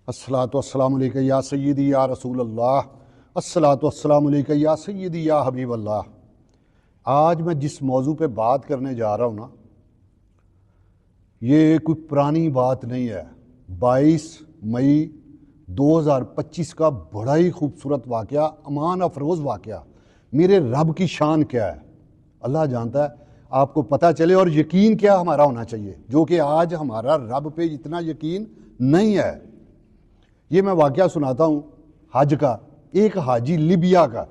الصلاۃ والسلام علیکہ یا سیدی یا رسول اللہ، الصلاۃ والسلام علیکہ یا سیدی یا حبیب اللہ۔ آج میں جس موضوع پہ بات کرنے جا رہا ہوں نا، یہ کوئی پرانی بات نہیں ہے۔ 22 مئی 2025 کا بڑا ہی خوبصورت واقعہ، امان افروز واقعہ۔ میرے رب کی شان کیا ہے اللہ جانتا ہے، آپ کو پتہ چلے اور یقین کیا ہمارا ہونا چاہیے، جو کہ آج ہمارا رب پہ اتنا یقین نہیں ہے۔ یہ میں واقعہ سناتا ہوں حج کا۔ ایک حاجی لیبیا کا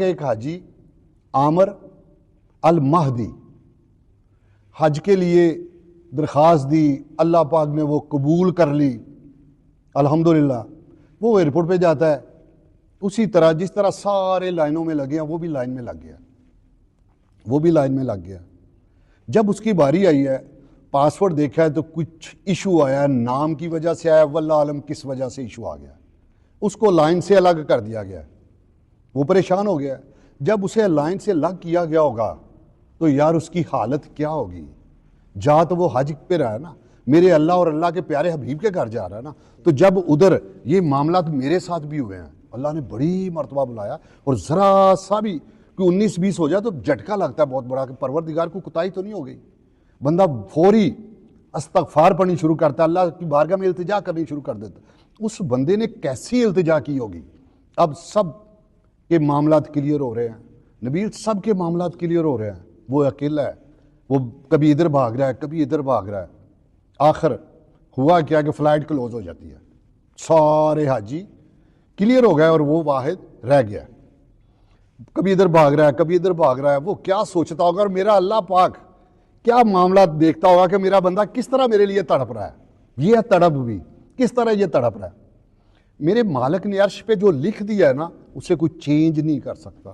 ایک حاجی عامر المہدی حج کے لیے درخواست دی، اللہ پاک نے وہ قبول کر لی الحمدللہ۔ وہ ایئرپورٹ پہ جاتا ہے، اسی طرح جس طرح سارے لائنوں میں لگے ہیں وہ بھی لائن میں لگ گیا۔ جب اس کی باری آئی ہے، پاسورڈ دیکھا ہے تو کچھ ایشو آیا ہے، نام کی وجہ سے آیا، واللہ عالم کس وجہ سے ایشو آ گیا، اس کو لائن سے الگ کر دیا گیا۔ وہ پریشان ہو گیا۔ جب اسے لائن سے الگ کیا گیا ہوگا تو یار اس کی حالت کیا ہوگی؟ جا تو وہ حج پہ رہا ہے نا، میرے اللہ اور اللہ کے پیارے حبیب کے گھر جا رہا ہے نا۔ تو جب ادھر یہ معاملات میرے ساتھ بھی ہوئے ہیں، اللہ نے بڑی مرتبہ بلایا، اور ذرا سا بھی کوئی 19-20 ہو جائے تو جھٹکا لگتا ہے بہت بڑا کہ پروردگار کو کوتاہی تو نہیں ہو گئی۔ بندہ فوری استغفار پڑھنی شروع کرتا ہے، اللہ کی بارگاہ میں التجا کرنی شروع کر دیتا۔ اس بندے نے کیسی التجا کی ہوگی؟ اب سب کے معاملات کلیئر ہو رہے ہیں نبیل، سب کے معاملات کلیئر ہو رہے ہیں۔ وہ اکیلا ہے، وہ کبھی ادھر بھاگ رہا ہے، کبھی ادھر بھاگ رہا ہے۔ آخر ہوا کیا کہ فلائٹ کلوز ہو جاتی ہے، سارے حاجی کلیئر ہو گئے اور وہ واحد رہ گیا۔ کبھی ادھر بھاگ رہا ہے، کبھی ادھر بھاگ رہا ہے۔ وہ کیا سوچتا ہوگا، اور میرا اللہ پاک کیا معاملات دیکھتا ہوگا کہ میرا بندہ کس طرح میرے لیے تڑپ رہا ہے۔ یہ تڑپ بھی کس طرح یہ تڑپ رہا ہے۔ میرے مالک نے عرش پہ جو لکھ دیا ہے نا، اسے کوئی چینج نہیں کر سکتا،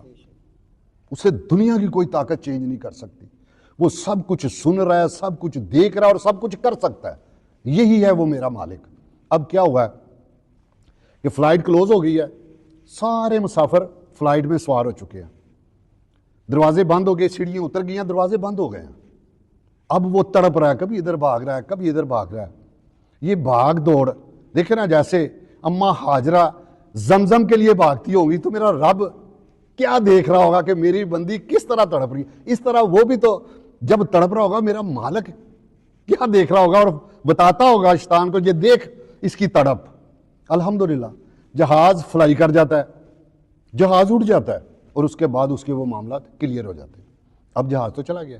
اسے دنیا کی کوئی طاقت چینج نہیں کر سکتی۔ وہ سب کچھ سن رہا ہے، سب کچھ دیکھ رہا ہے اور سب کچھ کر سکتا ہے۔ یہی ہے وہ میرا مالک۔ اب کیا ہوا ہے کہ فلائٹ کلوز ہو گئی ہے، سارے مسافر فلائٹ میں سوار ہو چکے ہیں، دروازے بند ہو گئے، سیڑھیاں اتر گئی ہیں، دروازے بند ہو گئے ہیں۔ اب وہ تڑپ رہا ہے، کبھی ادھر بھاگ رہا ہے، کبھی ادھر بھاگ رہا ہے۔ یہ بھاگ دوڑ دیکھیں نا، جیسے اماں ہاجرہ زمزم کے لیے بھاگتی ہوگی، تو میرا رب کیا دیکھ رہا ہوگا کہ میری بندی کس طرح تڑپ رہی ہے۔ اس طرح وہ بھی تو جب تڑپ رہا ہوگا، میرا مالک کیا دیکھ رہا ہوگا اور بتاتا ہوگا شیطان کو، یہ دیکھ اس کی تڑپ۔ الحمدللہ جہاز فلائی کر جاتا ہے، جہاز اڑ جاتا ہے، اور اس کے بعد اس کے وہ معاملات کلیئر ہو جاتے ہیں۔ اب جہاز تو چلا گیا۔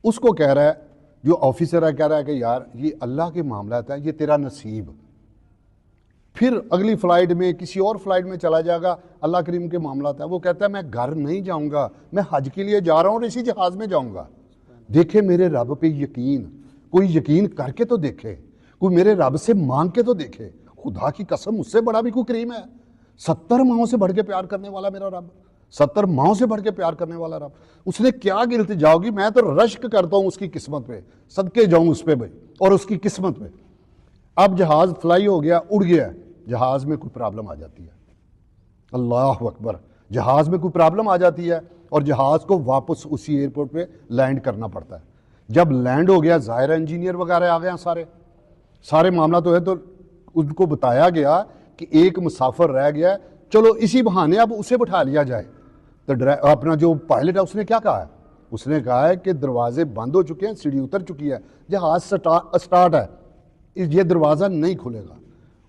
اس کو کہہ رہا ہے، جو آفیسر ہے کہہ رہا ہے کہ یار یہ اللہ کے معاملات ہیں، یہ تیرا نصیب، پھر اگلی فلائٹ میں کسی اور فلائٹ میں چلا جائے گا، اللہ کریم کے معاملات ہیں۔ وہ کہتا ہے میں گھر نہیں جاؤں گا، میں حج کے لیے جا رہا ہوں اور اسی جہاز میں جاؤں گا۔ دیکھے میرے رب پہ یقین، کوئی یقین کر کے تو دیکھے، کوئی میرے رب سے مانگ کے تو دیکھے۔ خدا کی قسم اس سے بڑا بھی کوئی کریم ہے؟ 70 ماہوں سے بڑھ کے پیار کرنے والا میرا رب، 70 ماہوں سے بڑھ کے پیار کرنے والا رب، اس نے کیا التجا ہوگی؟ میں تو رشک کرتا ہوں اس کی قسمت پہ، صدقے جاؤں اس پہ بھائی اور اس کی قسمت پہ۔ اب جہاز فلائی ہو گیا، اڑ گیا، جہاز میں کوئی پرابلم آ جاتی ہے، اللہ اکبر، جہاز میں کوئی پرابلم آ جاتی ہے اور جہاز کو واپس اسی ایئرپورٹ پہ لینڈ کرنا پڑتا ہے۔ جب لینڈ ہو گیا، ظاہر انجینئر وغیرہ آ گئے ہیں، سارے معاملات ہوئے، تو ان کو بتایا گیا کہ ایک مسافر رہ گیا ہے، چلو اسی بہانے اب اسے بٹھا لیا جائے۔ تو اپنا جو پائلٹ ہے اس نے کیا کہا ہے؟ اس نے کہا ہے کہ دروازے بند ہو چکے ہیں، سیڑھی اتر چکی ہے، جہاز سٹارٹ ہے، یہ دروازہ نہیں کھلے گا۔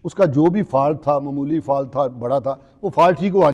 اس کا جو بھی فالٹ تھا، معمولی فالٹ تھا، بڑا تھا، وہ فالٹ ٹھیک ہوا۔